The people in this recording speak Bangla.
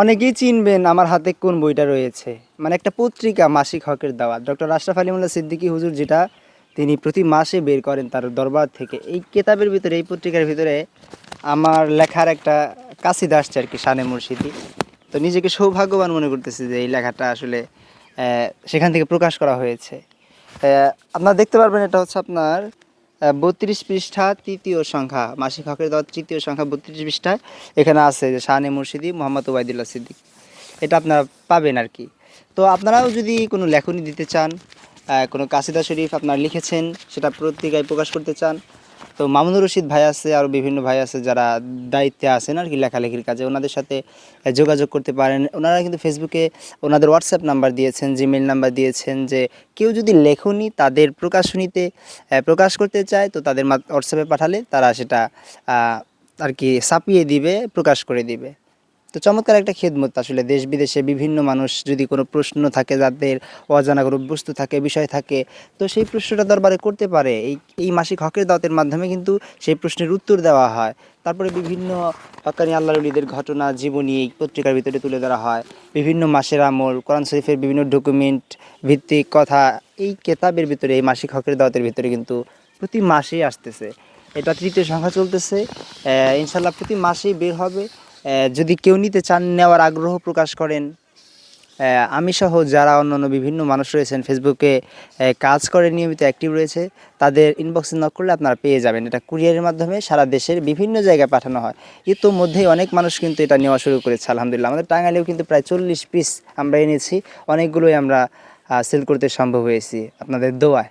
অনেকেই চিনবেন আমার হাতে কোন বইটা রয়েছে। মানে একটা পত্রিকা মাসিক হকের দাওয়াত। ডক্টর আশরাফ আলী মোল্লা সিদ্দিকী হুজুর যেটা তিনি প্রতি মাসে বের করেন তার দরবার থেকে। এই কেতাবের ভিতরে এই পত্রিকার ভিতরে আমার লেখার একটা কাসিদা আসছে আরকি শানে মুর্শিদি। তো নিজেকে সৌভাগ্যবান মনে করতেছি যে এই লেখাটা আসলে সেখান থেকে প্রকাশ করা হয়েছে। আপনারা দেখতে পারবেন এটা হচ্ছে আপনার ৩২ পৃষ্ঠা ৩য় সংখ্যা মাসিক হকের দাওয়াত ৩য় সংখ্যা ৩২ পৃষ্ঠায় এখানে আছে যে শানে মুর্শিদি মোহাম্মদ ওবায়দুল্লাহ সিদ্দিক। এটা আপনারা পাবেন আর কি। তো আপনারাও যদি কোনো লেখনী দিতে চান, কোনো কাসিদা শরীফ আপনারা লিখেছেন সেটা পত্রিকায় প্রকাশ করতে চান, তো মামুনুর রশিদ ভাই আছে, আরও বিভিন্ন ভাই আছে যারা দায়িত্বে আছেন আর কি লেখালেখির কাজে, ওনাদের সাথে যোগাযোগ করতে পারেন। ওনারা কিন্তু ফেসবুকে ওনাদের হোয়াটসঅ্যাপ নাম্বার দিয়েছেন, জিমেইল নাম্বার দিয়েছেন, যে কেউ যদি লেখনী তাদের প্রকাশনীতে প্রকাশ করতে চায় তো তাদের হোয়াটসঅ্যাপে পাঠালে তারা সেটা আর কি ছাপিয়ে দিবে, প্রকাশ করে দিবে। তো চমৎকার একটা খেদমত আসলে। দেশ বিদেশে বিভিন্ন মানুষ যদি কোনো প্রশ্ন থাকে, যাদের অজানা কোনো বস্তু থাকে, বিষয় থাকে, তো সেই প্রশ্নটা দরবারে করতে পারে। এই মাসিক হকের দাওয়াতের মাধ্যমে কিন্তু সেই প্রশ্নের উত্তর দেওয়া হয়। তারপরে বিভিন্ন হক্কানি আল্লাহর ওলিদের ঘটনা জীবনী এই পত্রিকার ভিতরে তুলে ধরা হয়। বিভিন্ন মাসের আমল, কোরআন শরীফের বিভিন্ন ডকুমেন্ট ভিত্তিক কথা এই কেতাবের ভিতরে, এই মাসিক হকের দাওয়াতের ভিতরে কিন্তু প্রতি মাসেই আসতেছে। এটা ৩য় সংখ্যা চলতেছে। ইনশাল্লাহ প্রতি মাসেই বের হবে। যদি কেউ নিতে চান, নেওয়ার আগ্রহ প্রকাশ করেন, আমি সহ যারা অন্যান্য বিভিন্ন মানুষ রয়েছেন ফেসবুকে কাজ করে নিয়মিত অ্যাক্টিভ রয়েছে, তাদের ইনবক্সে নক করলে আপনারা পেয়ে যাবেন। এটা কুরিয়ারের মাধ্যমে সারা দেশের বিভিন্ন জায়গায় পাঠানো হয়। ইতোমধ্যেই অনেক মানুষ কিন্তু এটা নেওয়া শুরু করেছে আলহামদুলিল্লাহ। আমাদের টাঙ্গাইলেও কিন্তু প্রায় 40 পিস আমরা এনেছি, অনেকগুলোই আমরা সেল করতে সম্ভব হয়েছি আপনাদের দোয়ায়।